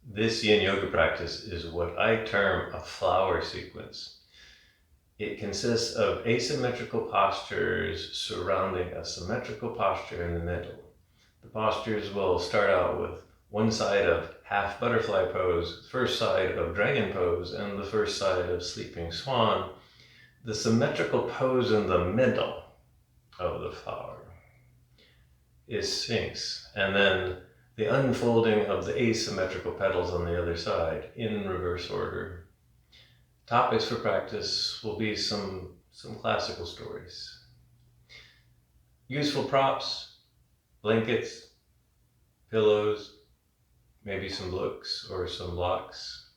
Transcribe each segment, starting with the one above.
This yin yoga practice is what I term a flower sequence. It consists of asymmetrical postures surrounding a symmetrical posture in the middle. The postures will start out with one side of half butterfly pose, first side of dragon pose, and the first side of sleeping swan. The symmetrical pose in the middle of the flower is Sphinx, and then the unfolding of the asymmetrical petals on the other side in reverse order. Topics for practice will be some classical stories. Useful props, blankets, pillows, maybe some books or some blocks.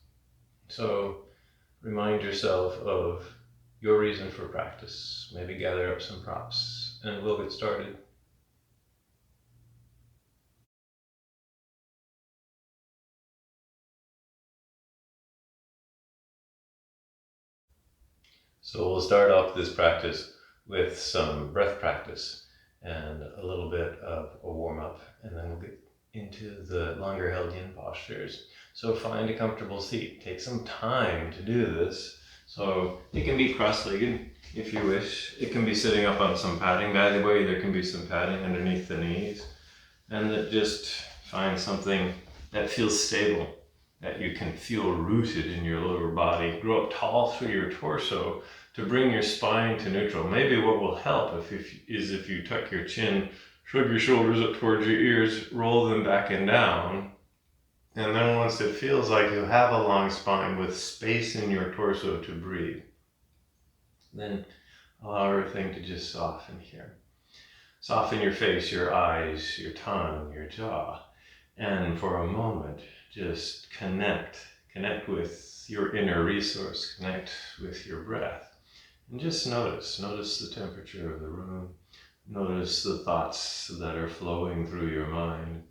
So remind yourself of your reason for practice. Maybe gather up some props and we'll get started. So we'll start off this practice with some breath practice and a little bit of a warm-up, and then we'll get into the longer held yin postures. So find a comfortable seat. Take some time to do this. So it can be cross-legged if you wish. It can be sitting up on some padding. By the way, there can be some padding underneath the knees. And that just find something that feels stable, that you can feel rooted in your lower body. Grow up tall through your torso to bring your spine to neutral. Maybe what will help is if you tuck your chin, shrug your shoulders up towards your ears, roll them back and down. And then once it feels like you have a long spine with space in your torso to breathe, then allow everything to just soften here. Soften your face, your eyes, your tongue, your jaw. And for a moment, just connect with your inner resource, connect with your breath. And just notice the temperature of the room. Notice the thoughts that are flowing through your mind.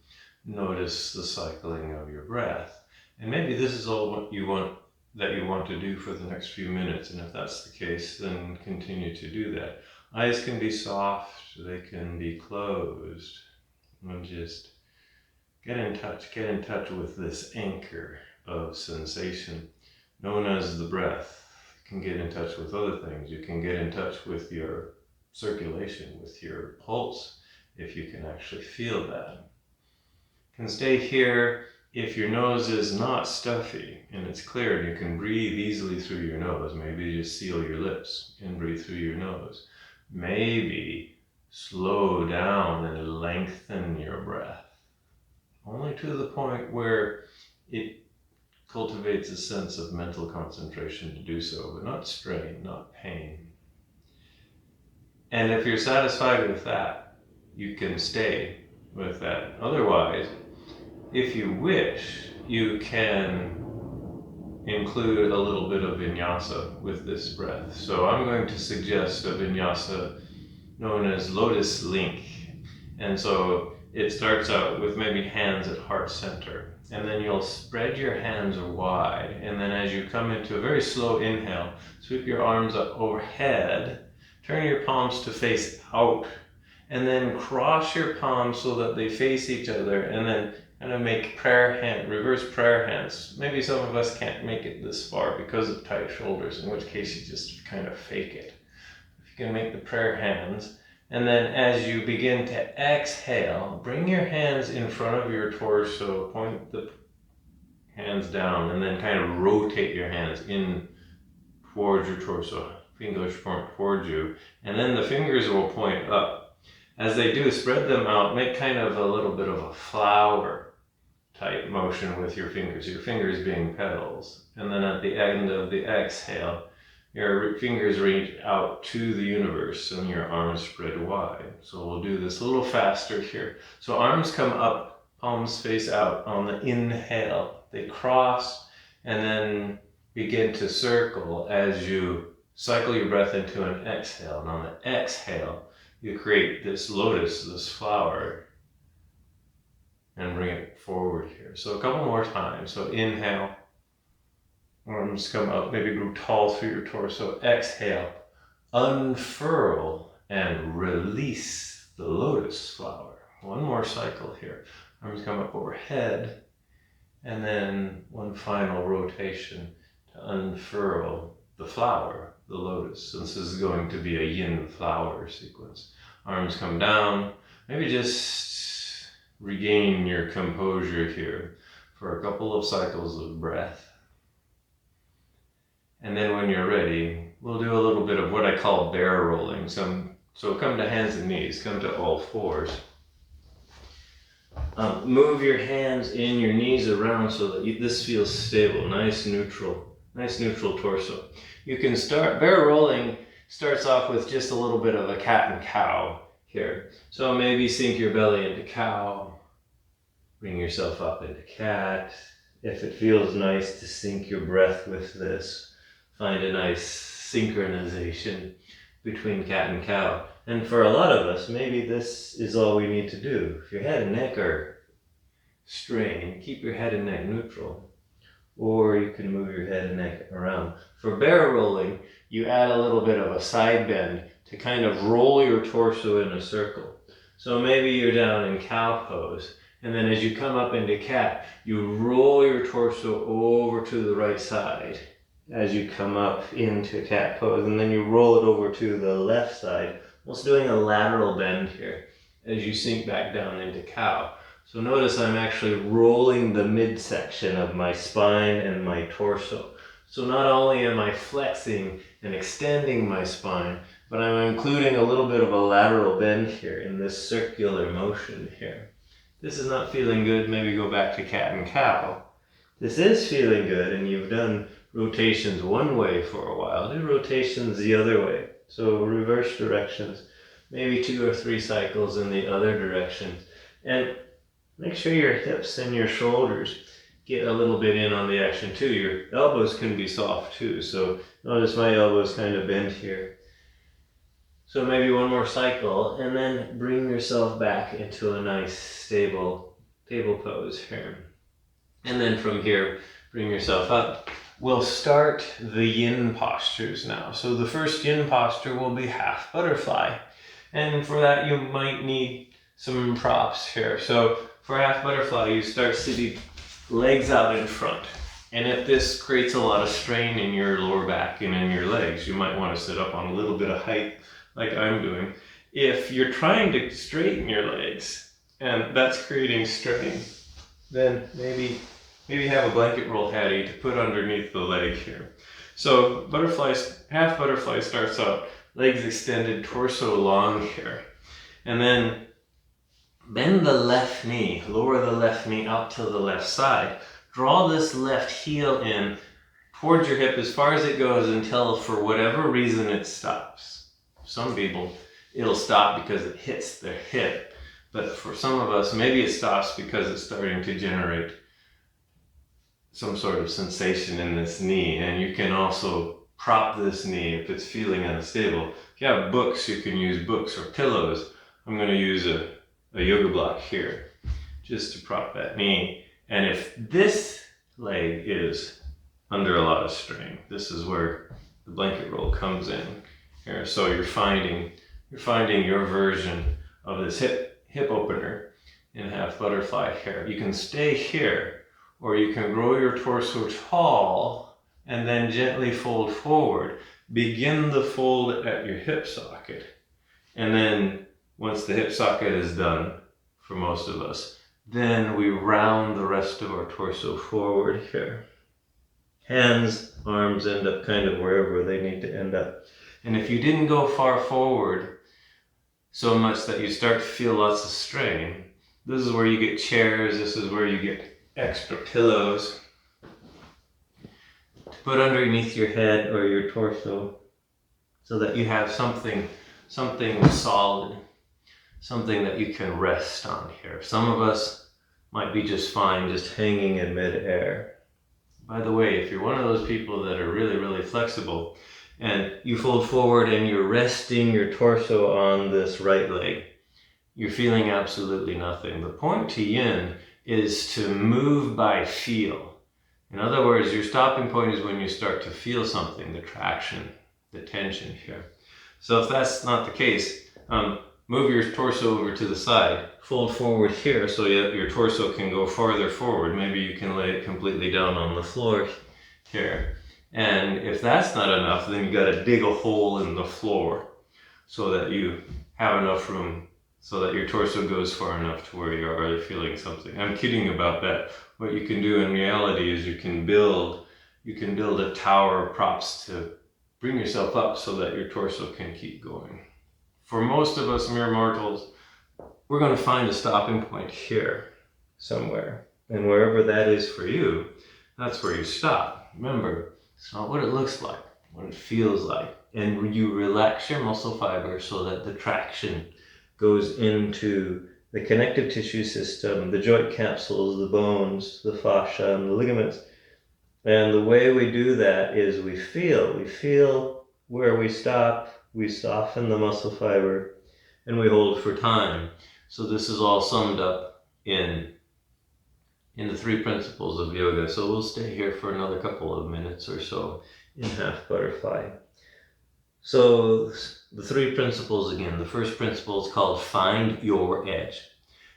Notice the cycling of your breath. And maybe this is all what you want to do for the next few minutes. And if that's the case, then continue to do that. Eyes can be soft, they can be closed. And just get in touch with this anchor of sensation known as the breath. You can get in touch with other things. You can get in touch with your circulation, with your pulse, if you can actually feel that. You can stay here if your nose is not stuffy and it's clear and you can breathe easily through your nose. Maybe just seal your lips and breathe through your nose. Maybe slow down and lengthen your breath, only to the point where it cultivates a sense of mental concentration to do so, but not strain, not pain. And if you're satisfied with that, you can stay with that. Otherwise, if you wish, you can include a little bit of vinyasa with this breath. So I'm going to suggest a vinyasa known as lotus link. And so it starts out with maybe hands at heart center. And then you'll spread your hands wide. And then as you come into a very slow inhale, sweep your arms up overhead, turn your palms to face out, and then cross your palms so that they face each other, and then kind of make reverse prayer hands. Maybe some of us can't make it this far because of tight shoulders, in which case you just kind of fake it. If you can make the prayer hands, and then as you begin to exhale, bring your hands in front of your torso, point the hands down, and then kind of rotate your hands in towards your torso. Fingers point towards you, and then the fingers will point up. As they do, spread them out, make kind of a little bit of a flower type motion with your fingers being petals. And then at the end of the exhale, your fingers reach out to the universe and your arms spread wide. So we'll do this a little faster here. So arms come up, palms face out on the inhale. They cross and then begin to circle as you cycle your breath into an exhale. And on the exhale, you create this lotus, this flower, and bring it forward here. So a couple more times. So inhale, arms come up, maybe grow tall through your torso. Exhale, unfurl and release the lotus flower. One more cycle here. Arms come up overhead. And then one final rotation to unfurl the flower, the lotus. Since this is going to be a yin flower sequence. Arms come down. Maybe just regain your composure here for a couple of cycles of breath. And then when you're ready, we'll do a little bit of what I call bear rolling. So come to hands and knees, come to all fours. Move your hands and your knees around so that this feels stable, nice neutral torso. You can start, bear rolling starts off with just a little bit of a cat and cow here. So maybe sink your belly into cow, bring yourself up into cat. If it feels nice to sync your breath with this, find a nice synchronization between cat and cow. And for a lot of us, maybe this is all we need to do. If your head and neck are strained, keep your head and neck neutral. Or you can move your head and neck around. For bear rolling, you add a little bit of a side bend to kind of roll your torso in a circle. So maybe you're down in cow pose, and then as you come up into cat, you roll your torso over to the right side as you come up into cat pose, and then you roll it over to the left side, almost doing a lateral bend here as you sink back down into cow. So notice I'm actually rolling the midsection of my spine and my torso. So not only am I flexing and extending my spine, but I'm including a little bit of a lateral bend here in this circular motion here. This is not feeling good, maybe go back to cat and cow. This is feeling good, and you've done rotations one way for a while. Do rotations the other way. So reverse directions, maybe 2 or 3 cycles in the other direction. And make sure your hips and your shoulders get a little bit in on the action too. Your elbows can be soft too. So notice my elbows kind of bend here. So maybe one more cycle, and then bring yourself back into a nice stable table pose here. And then from here, bring yourself up. We'll start the yin postures now. So the first yin posture will be half butterfly. And for that, you might need some props here. So for half butterfly, you start sitting legs out in front. And if this creates a lot of strain in your lower back and in your legs, you might want to sit up on a little bit of height like I'm doing. If you're trying to straighten your legs and that's creating strain, then maybe have a blanket roll handy to put underneath the leg here. So half butterfly starts out, legs extended, torso long here. And then bend the left knee, lower the left knee out to the left side. Draw this left heel in towards your hip as far as it goes until for whatever reason it stops. Some people, it'll stop because it hits their hip. But for some of us, maybe it stops because it's starting to generate some sort of sensation in this knee. And you can also prop this knee if it's feeling unstable. If you have books, you can use books or pillows. I'm going to use a yoga block here just to prop that knee. And if this leg is under a lot of strain, this is where the blanket roll comes in here. So you're finding your version of this hip opener in half butterfly here. You can stay here, or you can grow your torso tall and then gently fold forward. Begin the fold at your hip socket. And then once the hip socket is done, for most of us, then we round the rest of our torso forward here. Hands, arms end up kind of wherever they need to end up. And if you didn't go far forward so much that you start to feel lots of strain, this is where you get chairs, this is where you get extra pillows to put underneath your head or your torso so that you have something solid, something that you can rest on here. Some of us might be just fine just hanging in midair. By the way, if you're one of those people that are really, really flexible and you fold forward and you're resting your torso on this right leg, you're feeling absolutely nothing. The point to yin is to move by feel. In other words, your stopping point is when you start to feel something, the traction, the tension here. So if that's not the case, Move your torso over to the side. Fold forward here so your torso can go farther forward. Maybe you can lay it completely down on the floor here. And if that's not enough, then you got to dig a hole in the floor so that you have enough room so that your torso goes far enough to where you're already feeling something. I'm kidding about that. What you can do in reality is you can build a tower of props to bring yourself up so that your torso can keep going. For most of us mere mortals, we're going to find a stopping point here somewhere. And wherever that is for you, that's where you stop. Remember, it's not what it looks like, what it feels like. And you relax your muscle fibers so that the traction goes into the connective tissue system, the joint capsules, the bones, the fascia, and the ligaments. And the way we do that is we feel where we stop, we soften the muscle fiber, and we hold for time. So this is all summed up in the 3 principles of yoga. So we'll stay here for another couple of minutes or so in half butterfly. So the 3 principles again. The first principle is called find your edge.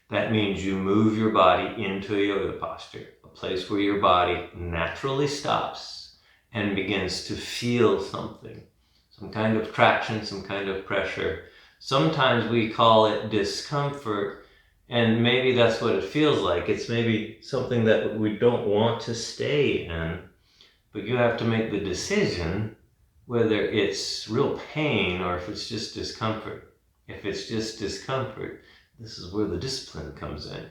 That means you move your body into a yoga posture, a place where your body naturally stops and begins to feel something. Some kind of traction, some kind of pressure. Sometimes we call it discomfort, and maybe that's what it feels like. It's maybe something that we don't want to stay in, but you have to make the decision whether it's real pain or if it's just discomfort. If it's just discomfort, this is where the discipline comes in.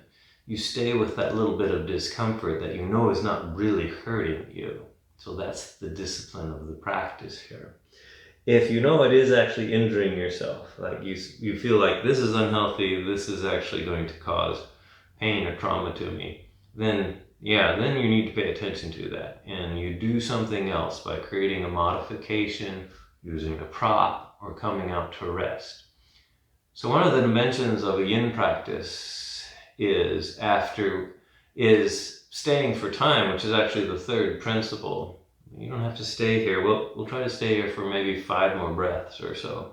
You stay with that little bit of discomfort that you know is not really hurting you. So that's the discipline of the practice here. If you know it is actually injuring yourself, like you feel like this is unhealthy, this is actually going to cause pain or trauma to me, then you need to pay attention to that. And you do something else by creating a modification, using a prop, or coming out to rest. So one of the dimensions of a yin practice is staying for time, which is actually the 3rd principle. You don't have to stay here. We'll try to stay here for maybe 5 more breaths or so.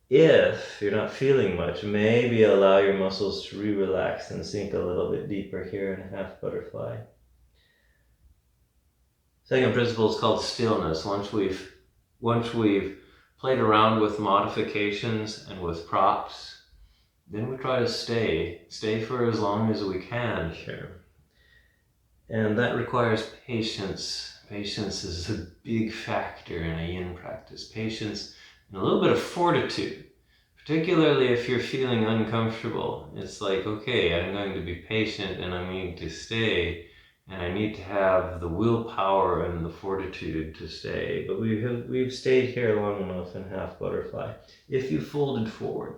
If you're not feeling much, maybe allow your muscles to re-relax and sink a little bit deeper here in half butterfly. Second principle is called stillness. Once we've played around with modifications and with props, then we try to stay for as long as we can here. And that requires patience. Patience is a big factor in a yin practice. Patience and a little bit of fortitude, particularly if you're feeling uncomfortable. It's like, okay, I'm going to be patient and I need to stay, and I need to have the willpower and the fortitude to stay. But we've stayed here long enough in half butterfly. If you folded forward,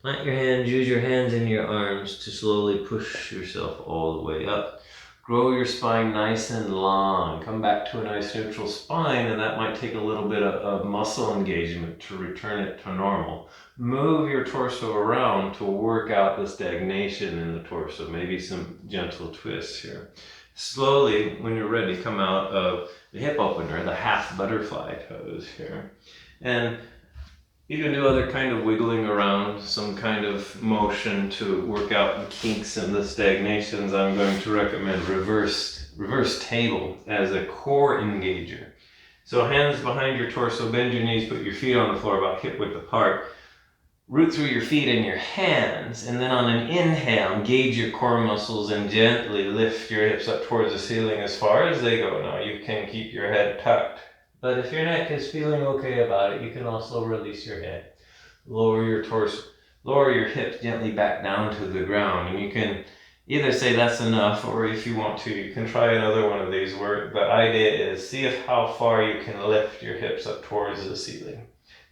plant your hands, use your hands and your arms to slowly push yourself all the way up. Grow your spine nice and long. Come back to a nice neutral spine, and that might take a little bit of muscle engagement to return it to normal. Move your torso around to work out the stagnation in the torso. Maybe some gentle twists here. Slowly, when you're ready, come out of the hip opener, the half butterfly pose here. And you can do other kind of wiggling around, some kind of motion to work out the kinks and the stagnations. I'm going to recommend reverse table as a core engager. So hands behind your torso, bend your knees, put your feet on the floor about hip width apart. Root through your feet and your hands, and then on an inhale, engage your core muscles and gently lift your hips up towards the ceiling as far as they go. Now you can keep your head tucked. But if your neck is feeling okay about it, you can also release your head. Lower your torso, lower your hips gently back down to the ground. And you can either say that's enough, or if you want to, you can try another one of these where the idea is see how far you can lift your hips up towards the ceiling.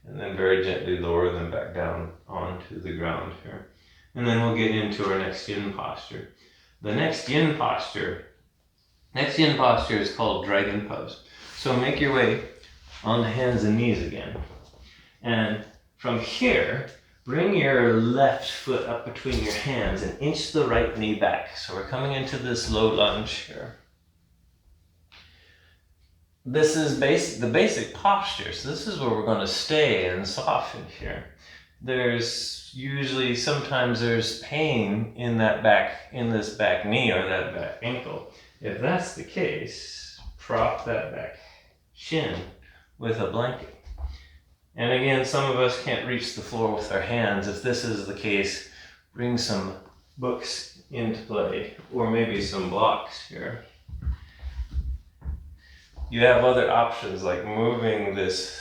And then very gently lower them back down onto the ground here. And then we'll get into our next yin posture. The next yin posture is called Dragon Pose. So make your way on the hands and knees again. And from here, bring your left foot up between your hands and inch the right knee back. So we're coming into this low lunge here. This is the basic posture. So this is where we're going to stay and soften here. sometimes there's pain in this back knee or that back ankle. If that's the case, prop that back shin with a blanket. And again, some of us can't reach the floor with our hands. If this is the case, bring some books into play, or maybe some blocks here. You have other options like moving this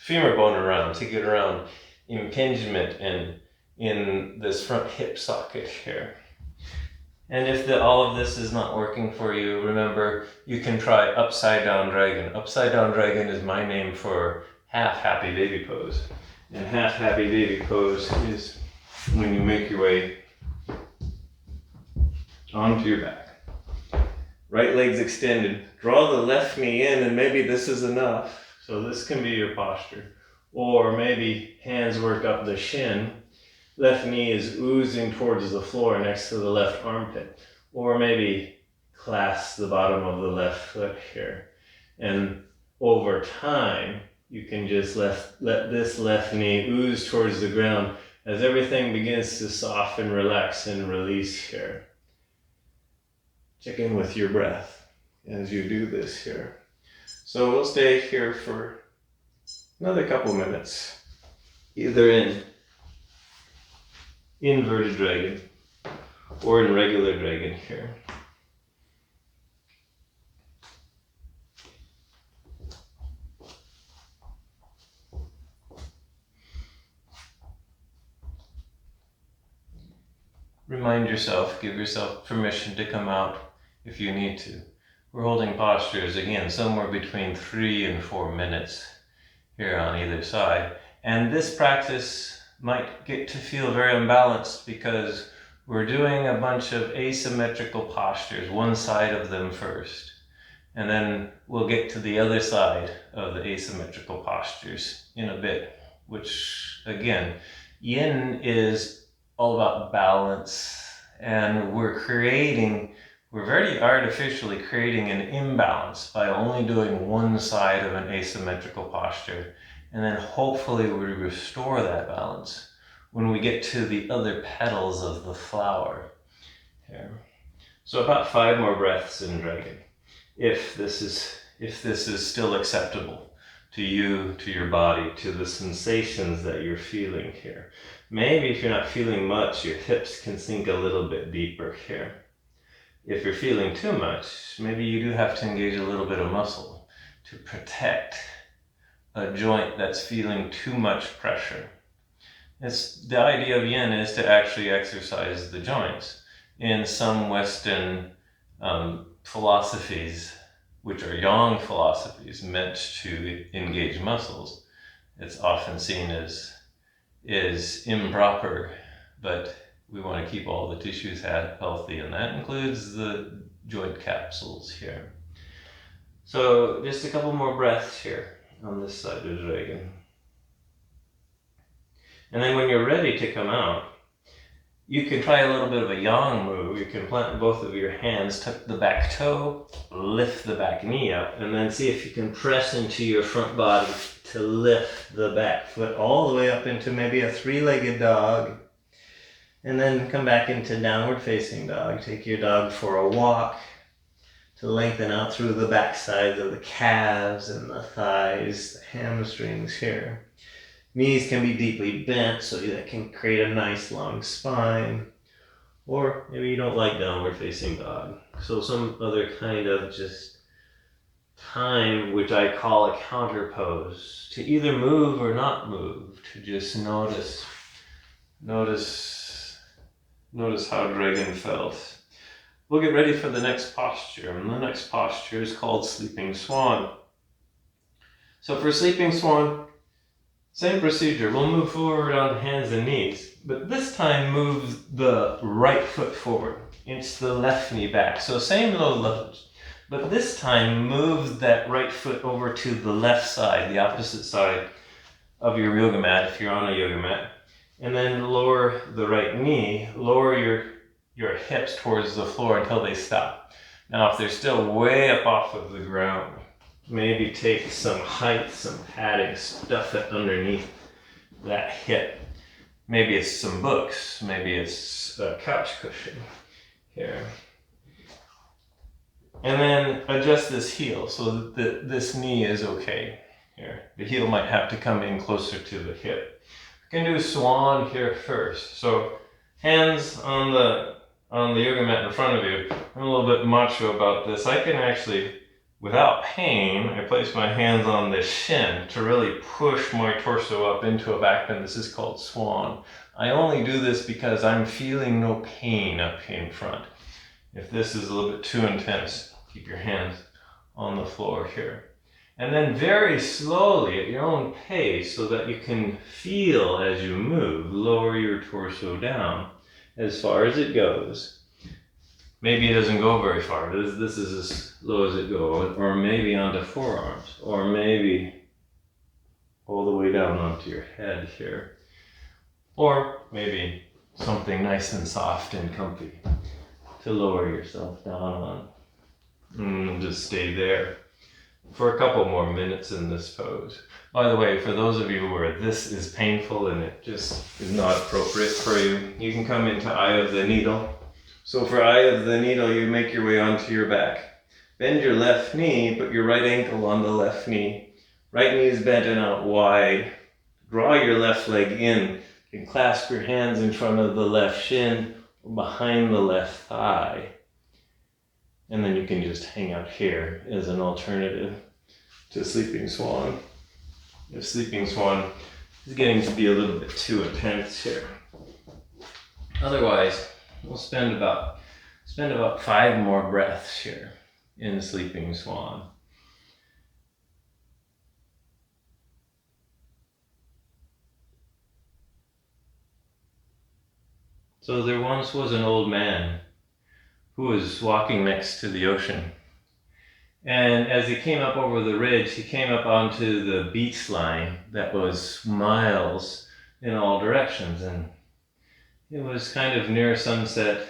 femur bone around to get around impingement and in this front hip socket here. And if all of this is not working for you, remember you can try upside down dragon. Upside down dragon is my name for half happy baby pose. And half happy baby pose is when you make your way onto your back. Right leg's extended. Draw the left knee in, and maybe this is enough. So this can be your posture. Or maybe hands work up the shin. Left knee is oozing towards the floor next to the left armpit. Or maybe clasp the bottom of the left foot here. And over time, you can just let this left knee ooze towards the ground as everything begins to soften, relax, and release here. Check in with your breath as you do this here. So we'll stay here for another couple minutes, either in inverted dragon or in regular dragon here. Remind yourself, give yourself permission to come out if you need to. We're holding postures again somewhere between 3 and 4 minutes here on either side. And this practice might get to feel very unbalanced because we're doing a bunch of asymmetrical postures, one side of them first. And then we'll get to the other side of the asymmetrical postures in a bit, which again, yin is all about balance, and we're very artificially creating an imbalance by only doing one side of an asymmetrical posture, and then hopefully we restore that balance when we get to the other petals of the flower here. So about 5 more breaths in dragon, if this is still acceptable to you, to your body, to the sensations that you're feeling here. Maybe if you're not feeling much, your hips can sink a little bit deeper here. If you're feeling too much, maybe you do have to engage a little bit of muscle to protect a joint that's feeling too much pressure. The idea of yin is to actually exercise the joints. In some Western philosophies, which are yang philosophies meant to engage muscles, it's often seen as improper, but we want to keep all the tissues healthy, and that includes the joint capsules here. So just a couple more breaths here on this side of the dragon. And then when you're ready to come out, you can try a little bit of a yang move. You can plant both of your hands, tuck the back toe, lift the back knee up, and then see if you can press into your front body to lift the back foot all the way up into maybe a 3-legged dog. And then come back into downward facing dog. Take your dog for a walk to lengthen out through the back sides of the calves and the thighs, the hamstrings here. Knees can be deeply bent so that can create a nice long spine. Or maybe you don't like downward facing dog. So some other kind of just time, which I call a counter pose, to either move or not move, to just notice how dragon felt. We'll get ready for the next posture, and the next posture is called Sleeping Swan. So for Sleeping Swan, same procedure. We'll move forward on hands and knees, but this time move the right foot forward. It's the left knee back. So same low lunge, but this time move that right foot over to the left side, the opposite side of your yoga mat if you're on a yoga mat. And then lower the right knee, lower your hips towards the floor until they stop. Now if they're still way up off of the ground, maybe take some height, some padding, stuff it underneath that hip. Maybe it's some books, maybe it's a couch cushion here. And then adjust this heel so that this knee is okay here. The heel might have to come in closer to the hip. You can do swan here first. So hands on the yoga mat in front of you. I'm a little bit macho about this. I can actually, without pain, I place my hands on the shin to really push my torso up into a back bend. This is called swan. I only do this because I'm feeling no pain up in front. If this is a little bit too intense, keep your hands on the floor here. And then very slowly at your own pace so that you can feel as you move, lower your torso down as far as it goes. Maybe it doesn't go very far. This is as low as it goes, or maybe onto forearms, or maybe all the way down onto your head here. Or maybe something nice and soft and comfy to lower yourself down on. And just stay there for a couple more minutes in this pose. By the way, for those of you where this is painful and it just is not appropriate for you, you can come into eye of the needle. So for eye of the needle, you make your way onto your back. Bend your left knee, put your right ankle on the left knee. Right knee is bent and out wide. Draw your left leg in. You can clasp your hands in front of the left shin or behind the left thigh. And then you can just hang out here as an alternative to Sleeping Swan. If Sleeping Swan is getting to be a little bit too intense here. Otherwise, we'll spend about 5 more breaths here in Sleeping Swan. So there once was an old man who was walking next to the ocean. And as he came up over the ridge, he came up onto the beach line that was miles in all directions. And it was kind of near sunset.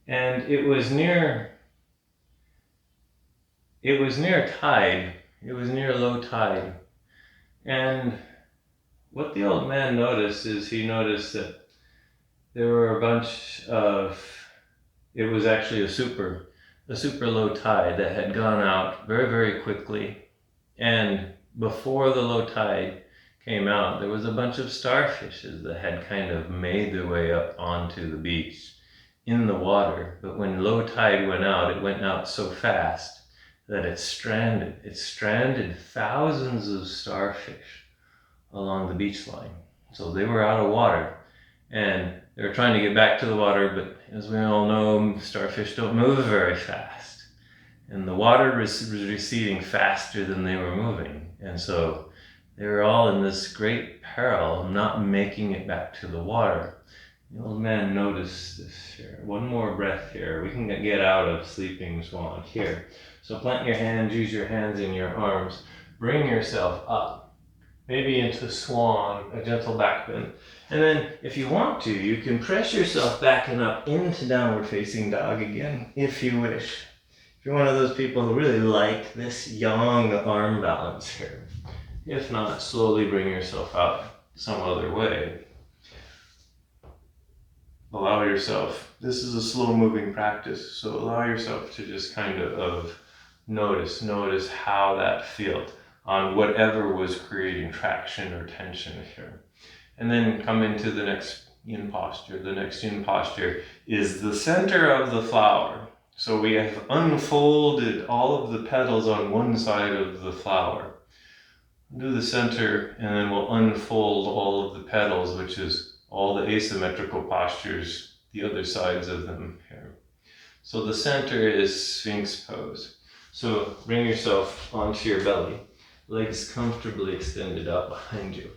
And it was near tide. It was near low tide. And what the old man noticed is he noticed that there were a bunch of, it was actually a super low tide that had gone out very, very quickly. And before the low tide came out, there was a bunch of starfishes that had kind of made their way up onto the beach in the water. But when low tide went out, it went out so fast that it stranded. It stranded thousands of starfish along the beach line. So they were out of water. And they were trying to get back to the water, but as we all know, starfish don't move very fast. And the water was receding faster than they were moving. And so they were all in this great peril of not making it back to the water. The old man noticed this here. One more breath here. We can get out of Sleeping Swan here. So plant your hands, use your hands in your arms. Bring yourself up, maybe into Swan, a gentle back bend. And then if you want to, you can press yourself back and up into downward facing dog again, if you wish. If you're one of those people who really like this yang arm balance here. If not, slowly bring yourself out some other way. Allow yourself, this is a slow moving practice, so allow yourself to just kind of notice how that felt on whatever was creating traction or tension here. And then come into the next yin posture. The next yin posture is the center of the flower. So we have unfolded all of the petals on one side of the flower. Do the center, and then we'll unfold all of the petals, which is all the asymmetrical postures, the other sides of them here. So the center is Sphinx Pose. So bring yourself onto your belly, legs comfortably extended out behind you.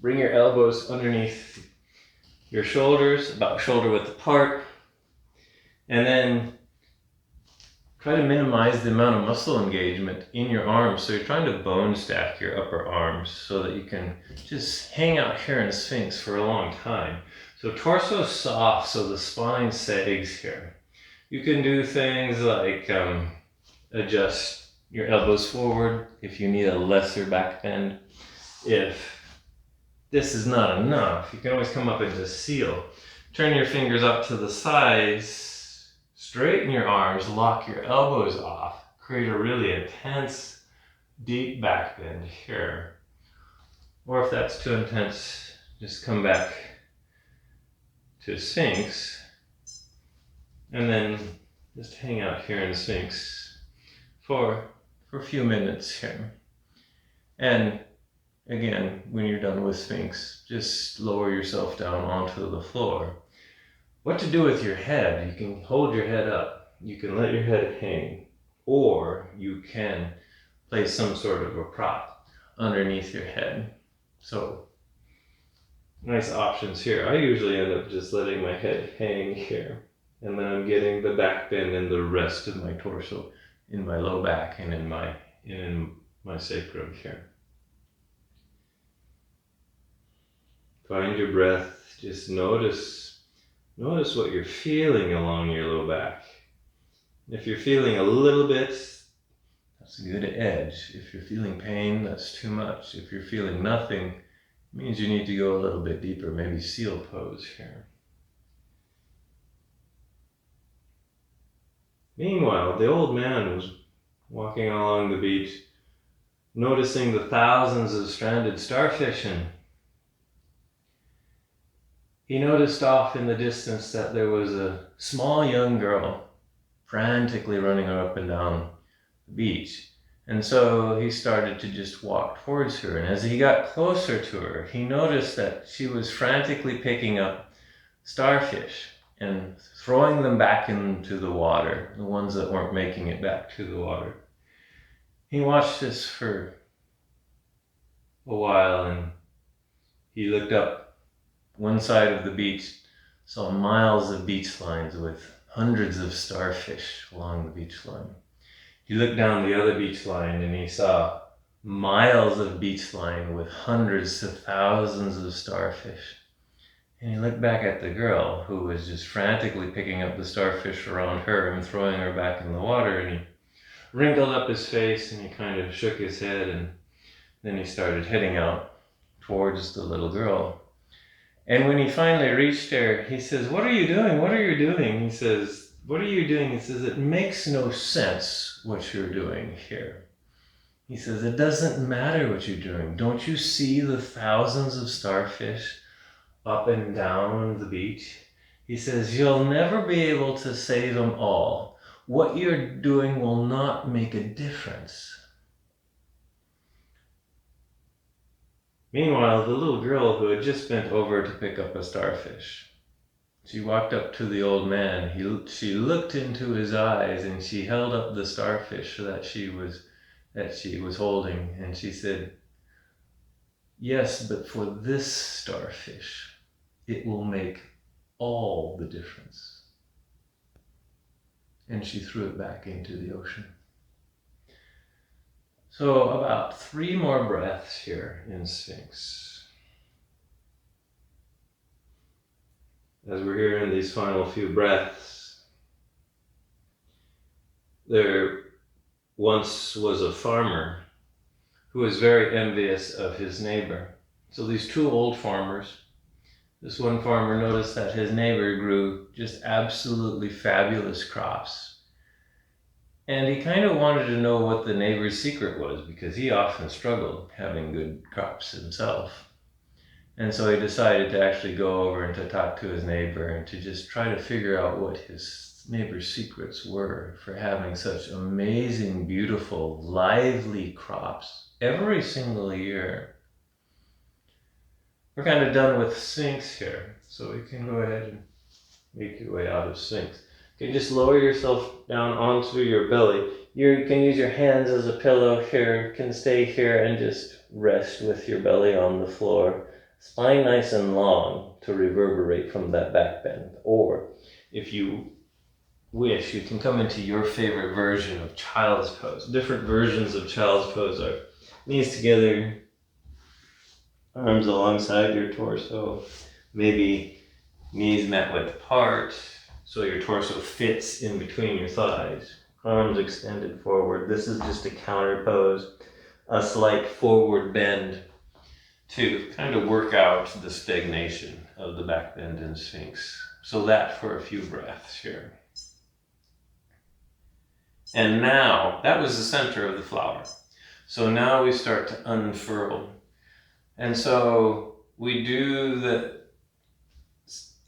Bring your elbows underneath your shoulders, about shoulder width apart. And then try to minimize the amount of muscle engagement in your arms. So you're trying to bone stack your upper arms so that you can just hang out here in Sphinx for a long time. So torso soft, so the spine sags here. You can do things like adjust your elbows forward if you need a lesser back bend. If this is not enough, you can always come up into seal. Turn your fingers up to the sides, straighten your arms, lock your elbows off, create a really intense, deep back bend here. Or if that's too intense, just come back to Sphinx, and then just hang out here in Sphinx for a few minutes here. And again, when you're done with Sphinx, just lower yourself down onto the floor. What to do with your head? You can hold your head up. You can let your head hang. Or you can place some sort of a prop underneath your head. So, nice options here. I usually end up just letting my head hang here. And then I'm getting the back bend and the rest of my torso in my low back and in my sacrum here. Find your breath. Just notice what you're feeling along your low back. If you're feeling a little bit, that's a good edge. If you're feeling pain, that's too much. If you're feeling nothing, it means you need to go a little bit deeper, maybe seal pose here. Meanwhile, the old man was walking along the beach, noticing the thousands of stranded starfish, and he noticed off in the distance that there was a small young girl frantically running up and down the beach. And so he started to just walk towards her. And as he got closer to her, he noticed that she was frantically picking up starfish and throwing them back into the water, the ones that weren't making it back to the water. He watched this for a while, and he looked up one side of the beach, saw miles of beach lines with hundreds of starfish along the beach line. He looked down the other beach line and he saw miles of beach line with hundreds to thousands of starfish. And he looked back at the girl who was just frantically picking up the starfish around her and throwing her back in the water, and he wrinkled up his face and he kind of shook his head, and then he started heading out towards the little girl. And when he finally reached her, he says, "What are you doing? What are you doing?" He says, "What are you doing?" He says, "It makes no sense what you're doing here." He says, "It doesn't matter what you're doing. Don't you see the thousands of starfish up and down the beach?" He says, "You'll never be able to save them all. What you're doing will not make a difference." Meanwhile, the little girl who had just bent over to pick up a starfish, she walked up to the old man. She looked into his eyes and she held up the starfish that she was holding, and she said, "Yes, but for this starfish, it will make all the difference." And she threw it back into the ocean. So about 3 more breaths here in Sphinx. As we're here in these final few breaths, there once was a farmer who was very envious of his neighbor. So these 2 old farmers, this one farmer noticed that his neighbor grew just absolutely fabulous crops. And he kind of wanted to know what the neighbor's secret was, because he often struggled having good crops himself. And so he decided to actually go over and to talk to his neighbor and to just try to figure out what his neighbor's secrets were for having such amazing, beautiful, lively crops every single year. We're kind of done with Sphinx here, so we can go ahead and make your way out of Sphinx. You can just lower yourself down onto your belly. You can use your hands as a pillow here. You can stay here and just rest with your belly on the floor. Spine nice and long to reverberate from that back bend. Or if you wish, you can come into your favorite version of Child's Pose. Different versions of Child's Pose are knees together, arms alongside your torso, maybe knees met width apart, so your torso fits in between your thighs. arms extended forward. This is just a counter pose, a slight forward bend to kind of work out the stagnation of the back bend in Sphinx. So that for a few breaths here. And now, that was the center of the flower. So now we start to unfurl. And so we do the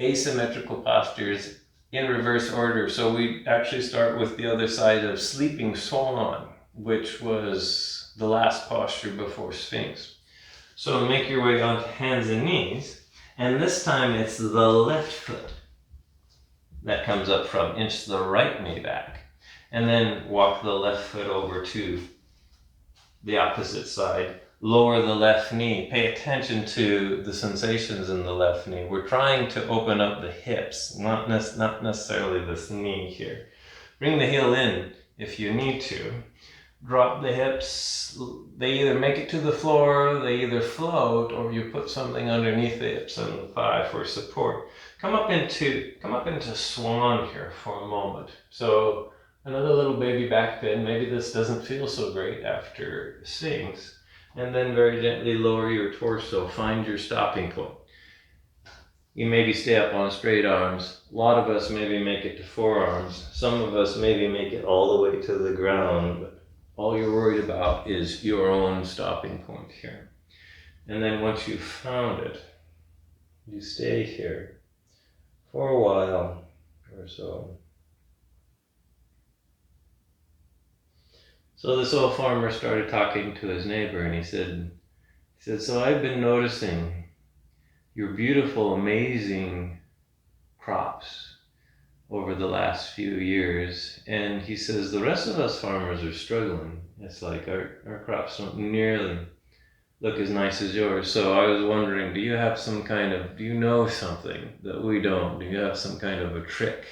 asymmetrical postures in reverse order. So we actually start with the other side of Sleeping Swan, which was the last posture before Sphinx. So make your way onto hands and knees, and this time it's the left foot that comes up from, inch the right knee back, and then walk the left foot over to the opposite side. Lower the left knee. Pay attention to the sensations in the left knee. We're trying to open up the hips, not necessarily this knee here. Bring the heel in if you need to. Drop the hips. They either make it to the floor, they either float, or you put something underneath the hips and the thigh for support. Come up into swan here for a moment. So another little baby back bend. Maybe this doesn't feel so great after Sphinx. And then very gently lower your torso. Find your stopping point. You maybe stay up on straight arms. A lot of us maybe make it to forearms. Some of us maybe make it all the way to the ground. But all you're worried about is your own stopping point here. And then once you've found it, you stay here for a while or so. So this old farmer started talking to his neighbor, and he said, so I've been noticing your beautiful, amazing crops over the last few years. And he says, the rest of us farmers are struggling. It's like our crops don't nearly look as nice as yours. So I was wondering, do you know something that we don't? Do you have some kind of a trick?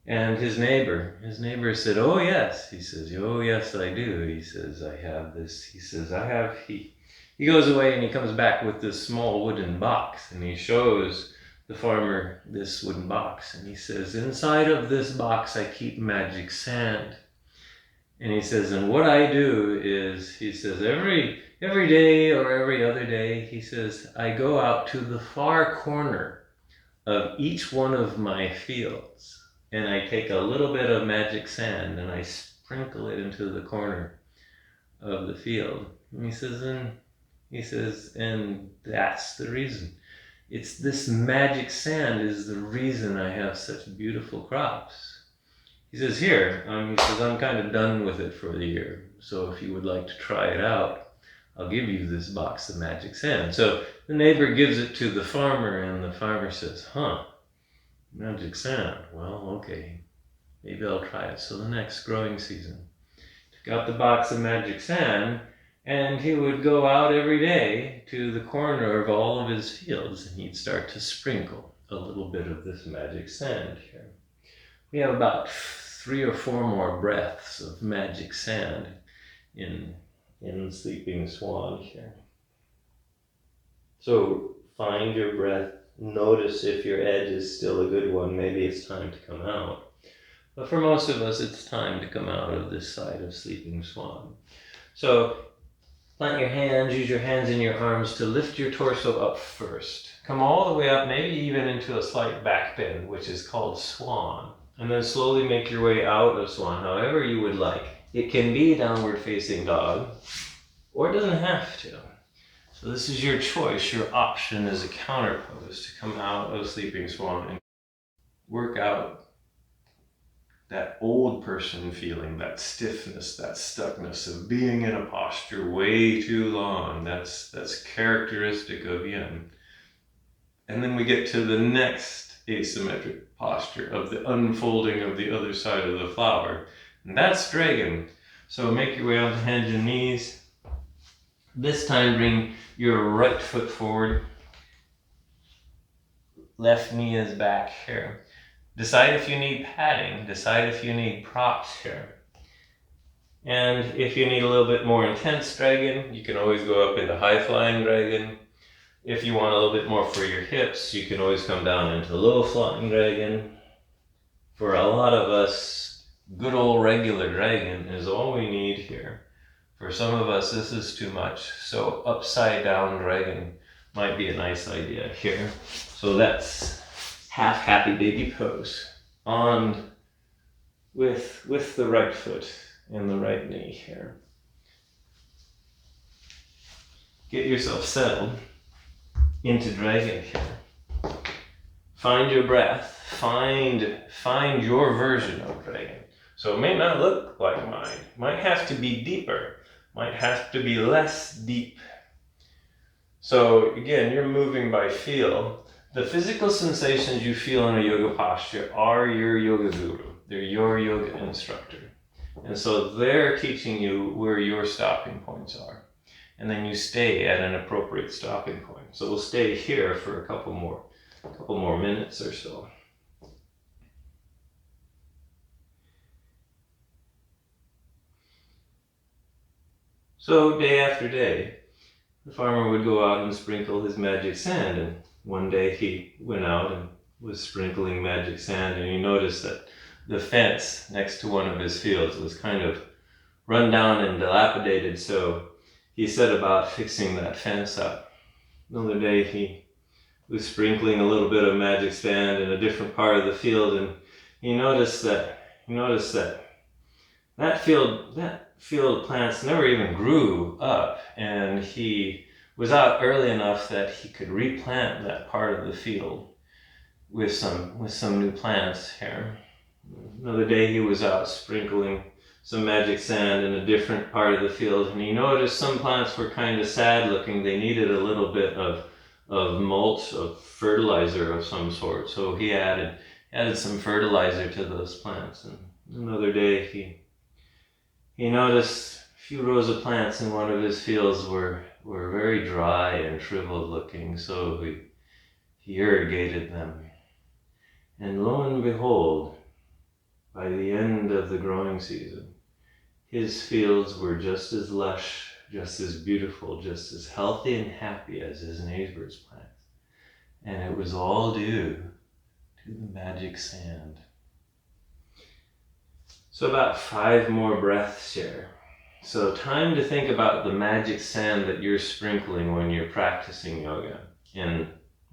And his neighbor said, oh yes. He says, oh yes, I do. He says, I have this. He says, he goes away and he comes back with this small wooden box, and he shows the farmer this wooden box. And he says, inside of this box, I keep magic sand. And he says, and what I do is, he says, every day or every other day, he says, I go out to the far corner of each one of my fields. And I take a little bit of magic sand and I sprinkle it into the corner of the field. And he says, and that's the reason. It's this magic sand is the reason I have such beautiful crops. He says, I'm kind of done with it for the year. So if you would like to try it out, I'll give you this box of magic sand. So the neighbor gives it to the farmer, and the farmer says, magic sand. Well, okay, maybe I'll try it. So the next growing season, took out the box of magic sand, and he would go out every day to the corner of all of his fields, and he'd start to sprinkle a little bit of this magic sand here. We have about 3 or 4 more breaths of magic sand in Sleeping Swan here. So find your breath. Notice if your edge is still a good one. Maybe it's time to come out. But for most of us, it's time to come out of this side of Sleeping Swan. So plant your hands, use your hands and your arms to lift your torso up first. Come all the way up, maybe even into a slight back bend, which is called Swan. And then slowly make your way out of Swan, however you would like. It can be downward facing dog, or it doesn't have to. So this is your choice. Your option is a counter pose to come out of Sleeping Swan and work out that old person feeling, that stiffness, that stuckness of being in a posture way too long. That's characteristic of yin. And then we get to the next asymmetric posture of the unfolding of the other side of the flower. And that's dragon. So make your way onto hands and knees. This time bring your right foot forward. Left knee is back here. Decide if you need padding. Decide if you need props here. And if you need a little bit more intense dragon, you can always go up into high flying dragon. If you want a little bit more for your hips, you can always come down into low flying dragon. For a lot of us, good old regular dragon is all we need here. For some of us, this is too much. So upside down dragon might be a nice idea here. So that's half happy baby pose on with the right foot and the right knee here. Get yourself settled into dragon here. Find your breath. Find your version of dragon. So it may not look like mine. Might have to be deeper. Might have to be less deep. So again, you're moving by feel. The physical sensations you feel in a yoga posture are your yoga guru. They're your yoga instructor. And so they're teaching you where your stopping points are. And then you stay at an appropriate stopping point. So we'll stay here for a couple more minutes or so. So day after day, the farmer would go out and sprinkle his magic sand, and one day he went out and was sprinkling magic sand, and he noticed that the fence next to one of his fields was kind of run down and dilapidated, so he set about fixing that fence up. Another day he was sprinkling a little bit of magic sand in a different part of the field, and he noticed that field of plants never even grew up, and he was out early enough that he could replant that part of the field with some new plants here. Another day he was out sprinkling some magic sand in a different part of the field, and he noticed some plants were kind of sad looking. They needed a little bit of mulch, of fertilizer of some sort. So he added some fertilizer to those plants. And another day he noticed a few rows of plants in one of his fields were very dry and shriveled looking, so he irrigated them. And lo and behold, by the end of the growing season, his fields were just as lush, just as beautiful, just as healthy and happy as his neighbor's plants. And it was all due to the magic sand. So about 5 more breaths here. So time to think about the magic sand that you're sprinkling when you're practicing yoga. And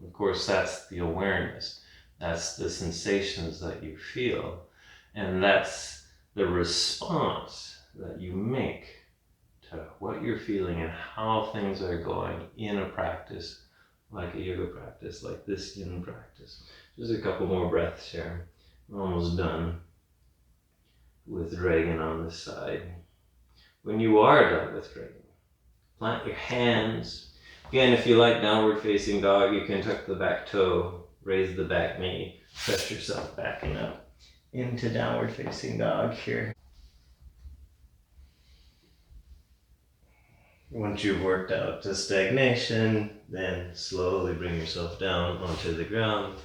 of course, that's the awareness. That's the sensations that you feel. And that's the response that you make to what you're feeling and how things are going in a practice, like a yoga practice, like this yin practice. Just a couple more breaths here. We're almost done with dragon on this side. When you are done with dragon, plant your hands. Again, if you like downward facing dog, you can tuck the back toe, raise the back knee, press yourself back and up into downward facing dog here. Once you've worked out to stagnation, then slowly bring yourself down onto the ground.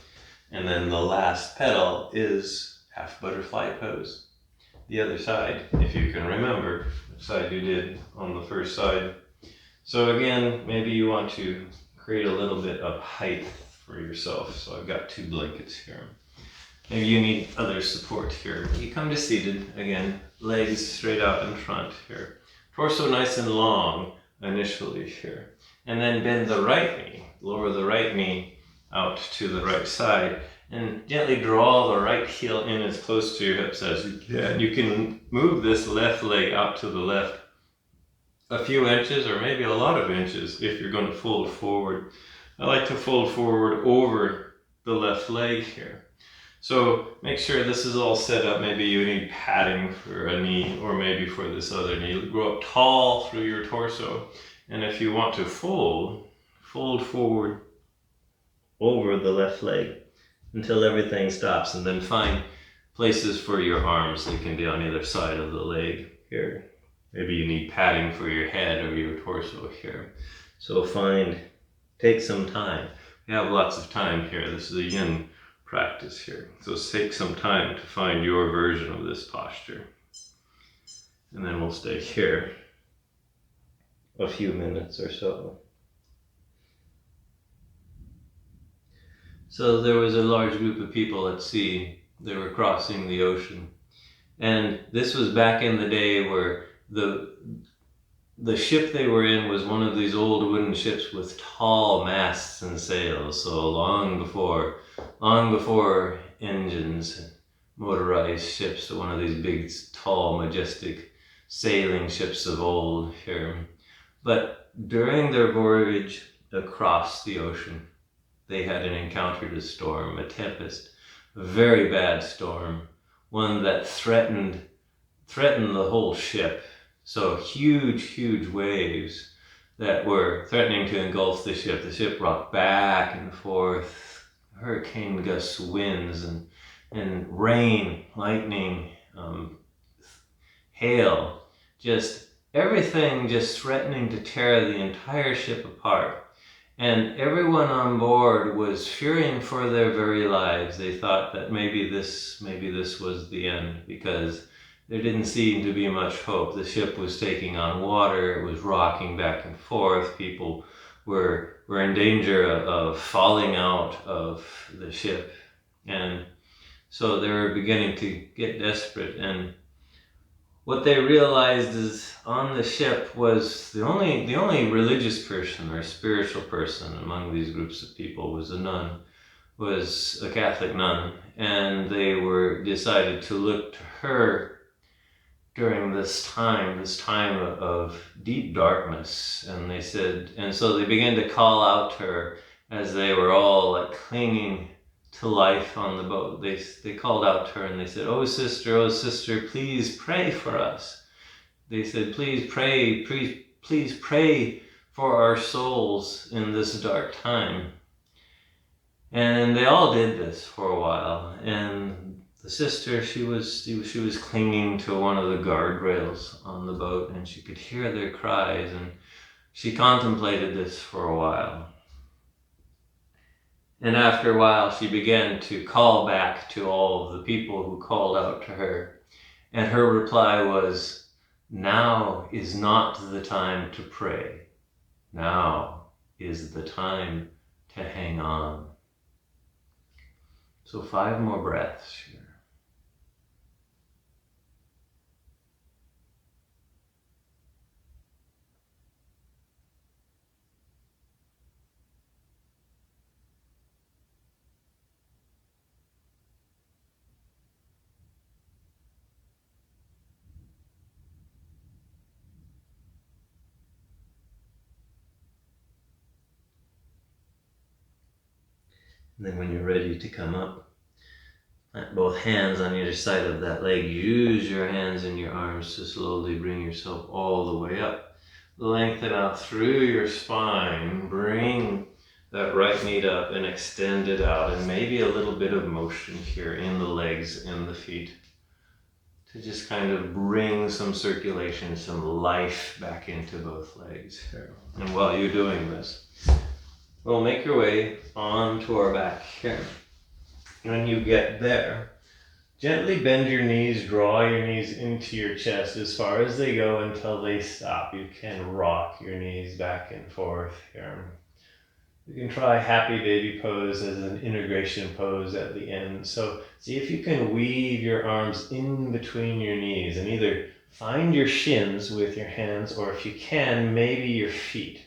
And then the last petal is half butterfly pose. The other side, if you can remember, the side you did on the first side. So again, maybe you want to create a little bit of height for yourself. So I've got 2 blankets here. Maybe you need other support here. You come to seated, again, legs straight out in front here. Torso nice and long initially here. And then bend the right knee, lower the right knee out to the right side, and gently draw the right heel in as close to your hips as you can. You can move this left leg out to the left a few inches or maybe a lot of inches if you're going to fold forward. I like to fold forward over the left leg here. So make sure this is all set up. Maybe you need padding for a knee, or maybe for this other knee. Grow up tall through your torso. And if you want to fold forward over the left leg until everything stops, and then find places for your arms. They can be on either side of the leg here. Maybe you need padding for your head or your torso here. So take some time. We have lots of time here. This is a yin practice here. So take some time to find your version of this posture. And then we'll stay here a few minutes or so. So there was a large group of people at sea. They were crossing the ocean. And this was back in the day where the ship they were in was one of these old wooden ships with tall masts and sails. So long before engines and motorized ships, one of these big, tall, majestic sailing ships of old here. But during their voyage across the ocean, they had encountered a storm, a tempest, a very bad storm, one that threatened the whole ship. So huge waves that were threatening to engulf the ship. The ship rocked back and forth, hurricane gust winds and rain, lightning, hail, just everything just threatening to tear the entire ship apart. And everyone on board was fearing for their very lives. They thought that maybe this was the end, because there didn't seem to be much hope. The ship was taking on water, it was rocking back and forth. People were in danger of falling out of the ship. And so they were beginning to get desperate. And what they realized is on the ship was the only religious person or spiritual person among these groups of people was a nun, was a Catholic nun, and they decided to look to her during this time of deep darkness. And they said, and so they began to call out to her as they were all like clinging to life on the boat. They called out to her and they said, oh sister, please pray for us. They said, please pray for our souls in this dark time. And they all did this for a while. And the sister, she was clinging to one of the guardrails on the boat, and she could hear their cries, and she contemplated this for a while. And after a while, she began to call back to all of the people who called out to her. And her reply was, now is not the time to pray. Now is the time to hang on. So 5 more breaths here. And then when you're ready to come up, plant both hands on either side of that leg. Use your hands and your arms to slowly bring yourself all the way up. Lengthen out through your spine. Bring that right knee up and extend it out. And maybe a little bit of motion here in the legs and the feet to just kind of bring some circulation, some life back into both legs here. And while you're doing this, we'll make your way onto our back here. When you get there, gently bend your knees, draw your knees into your chest as far as they go until they stop. You can rock your knees back and forth here. You can try happy baby pose as an integration pose at the end. So see if you can weave your arms in between your knees and either find your shins with your hands, or if you can, maybe your feet.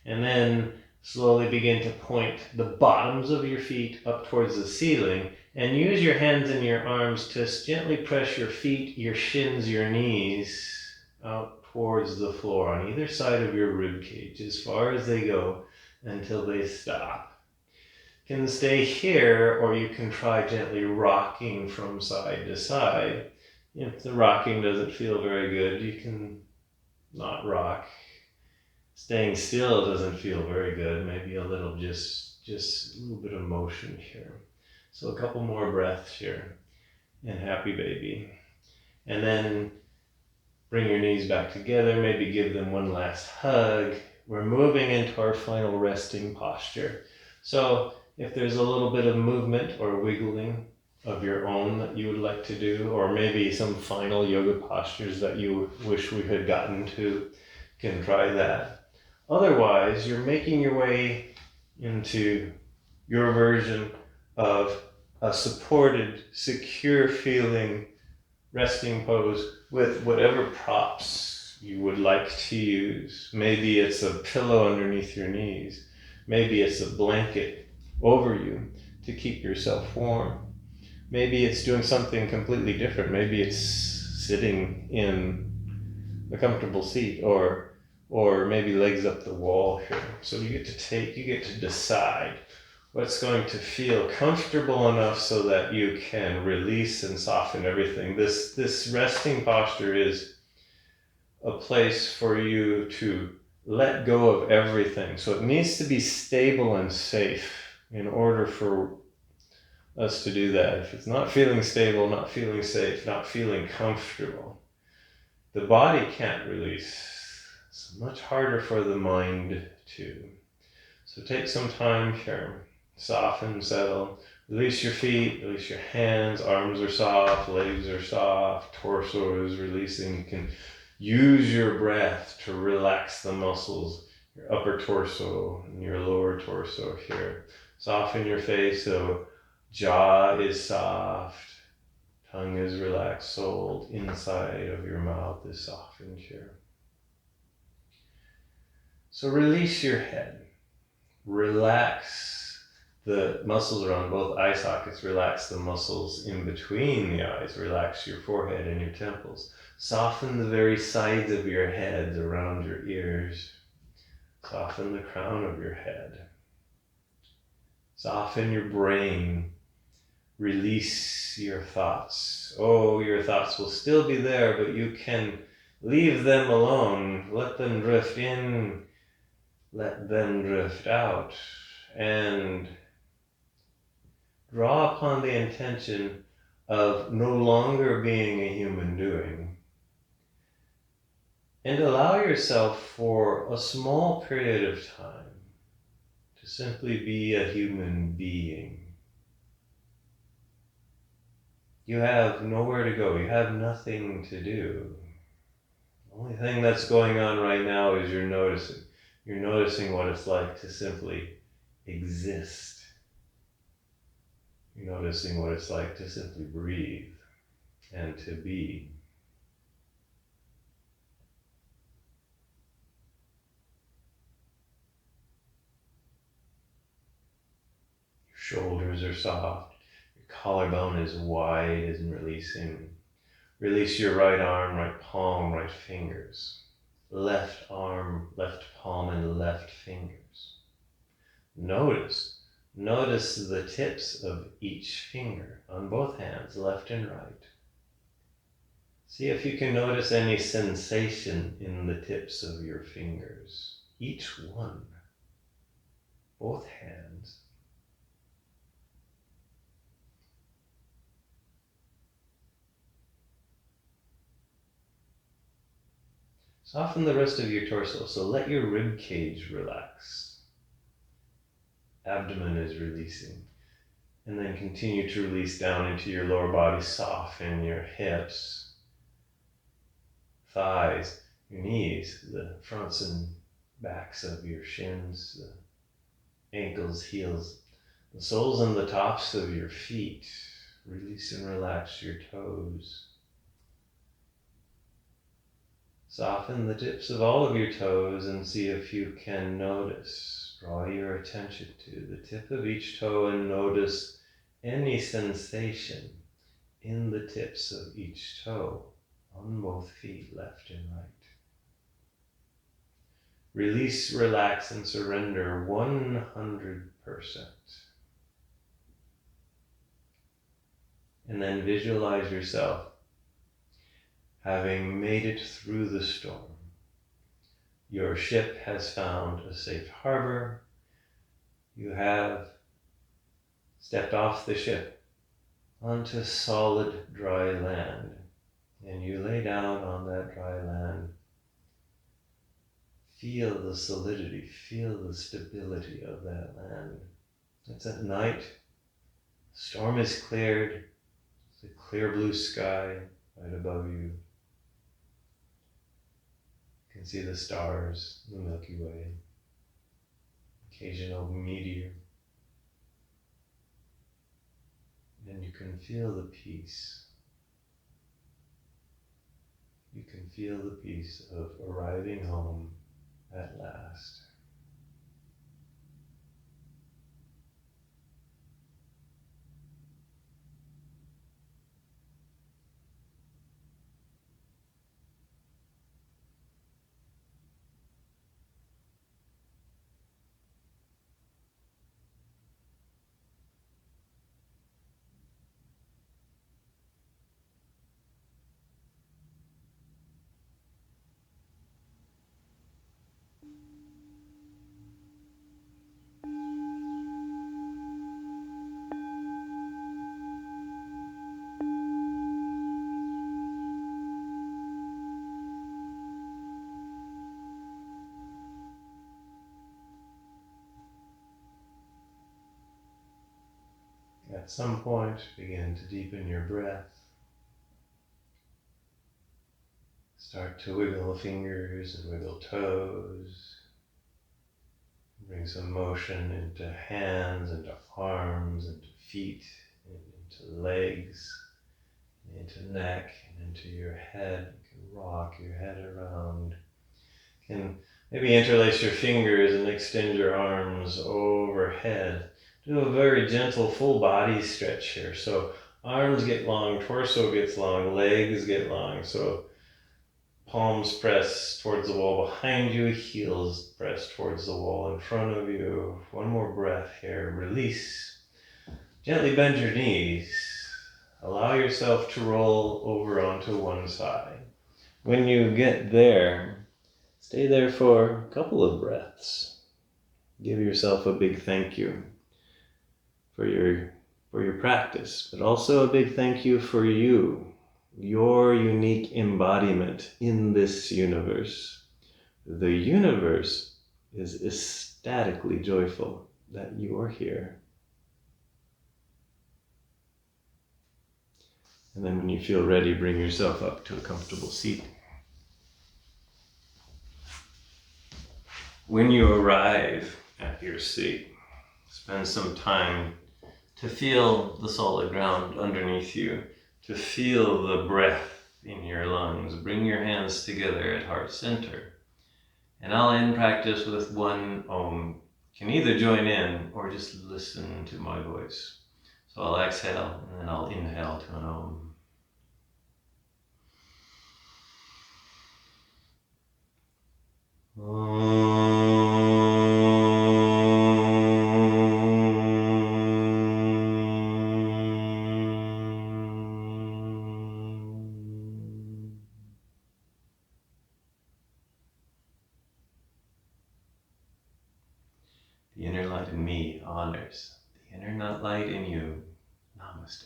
And then slowly begin to point the bottoms of your feet up towards the ceiling, and use your hands and your arms to gently press your feet, your shins, your knees out towards the floor on either side of your rib cage as far as they go until they stop. You can stay here, or you can try gently rocking from side to side. If the rocking doesn't feel very good, you can not rock. Staying still doesn't feel very good. Maybe a little, just a little bit of motion here. So a couple more breaths here in happy baby. And then bring your knees back together. Maybe give them one last hug. We're moving into our final resting posture. So if there's a little bit of movement or wiggling of your own that you would like to do, or maybe some final yoga postures that you wish we had gotten to, you can try that. Otherwise, you're making your way into your version of a supported, secure feeling resting pose with whatever props you would like to use. Maybe it's a pillow underneath your knees. Maybe it's a blanket over you to keep yourself warm. Maybe it's doing something completely different. Maybe it's sitting in a comfortable seat, or maybe legs up the wall here. So you get to decide what's going to feel comfortable enough so that you can release and soften everything. This resting posture is a place for you to let go of everything. So it needs to be stable and safe in order for us to do that. If it's not feeling stable, not feeling safe, not feeling comfortable, the body can't release. It's much harder for the mind to. So take some time here. Soften, settle. Release your feet, release your hands. Arms are soft, legs are soft, torso is releasing. You can use your breath to relax the muscles, your upper torso and your lower torso here. Soften your face so jaw is soft, tongue is relaxed, soul inside of your mouth is softened here. So release your head. Relax the muscles around both eye sockets. Relax the muscles in between the eyes. Relax your forehead and your temples. Soften the very sides of your head around your ears. Soften the crown of your head. Soften your brain. Release your thoughts. Oh, your thoughts will still be there, but you can leave them alone. Let them drift in. Let them drift out. And draw upon the intention of no longer being a human doing. And allow yourself for a small period of time to simply be a human being. You have nowhere to go. You have nothing to do. The only thing that's going on right now is you're noticing. You're noticing what it's like to simply exist. You're noticing what it's like to simply breathe and to be. Your shoulders are soft. Your collarbone is wide and releasing. Release your right arm, right palm, right fingers. Left arm, left palm, and left fingers. Notice the tips of each finger on both hands, left and right. See if you can notice any sensation in the tips of your fingers, each one, both hands. Soften the rest of your torso, so let your rib cage relax. Abdomen is releasing. And then continue to release down into your lower body. Soften your hips, thighs, your knees, the fronts and backs of your shins, the ankles, heels, the soles and the tops of your feet. Release and relax your toes. Soften the tips of all of your toes and see if you can notice. Draw your attention to the tip of each toe and notice any sensation in the tips of each toe on both feet, left and right. Release, relax, and surrender 100%. And then visualize yourself having made it through the storm. Your ship has found a safe harbor. You have stepped off the ship onto solid, dry land. And you lay down on that dry land. Feel the solidity, feel the stability of that land. It's at night. The storm is cleared. It's a clear blue sky right above you. You can see the stars, the Milky Way, occasional meteor. And you can feel the peace. can feel the peace of arriving home at last. At some point, begin to deepen your breath. Start to wiggle fingers and wiggle toes. Bring some motion into hands, into arms, into feet, and into legs, and into neck, and into your head. You can rock your head around. You can maybe interlace your fingers and extend your arms overhead. Do a very gentle full body stretch here. So arms get long, torso gets long, legs get long. So palms press towards the wall behind you, heels press towards the wall in front of you. One more breath here. Release. Gently bend your knees. Allow yourself to roll over onto one side. When you get there, stay there for a couple of breaths. Give yourself a big thank you for your practice, but also a big thank you for you, your unique embodiment in this universe. The universe is ecstatically joyful that you are here. And then when you feel ready, bring yourself up to a comfortable seat. When you arrive at your seat, spend some time to feel the solid ground underneath you, to feel the breath in your lungs. Bring your hands together at heart center. And I'll end practice with one Om. You can either join in or just listen to my voice. So I'll exhale and then I'll inhale to an Om. The inner light in me honors the inner light in you. Namaste.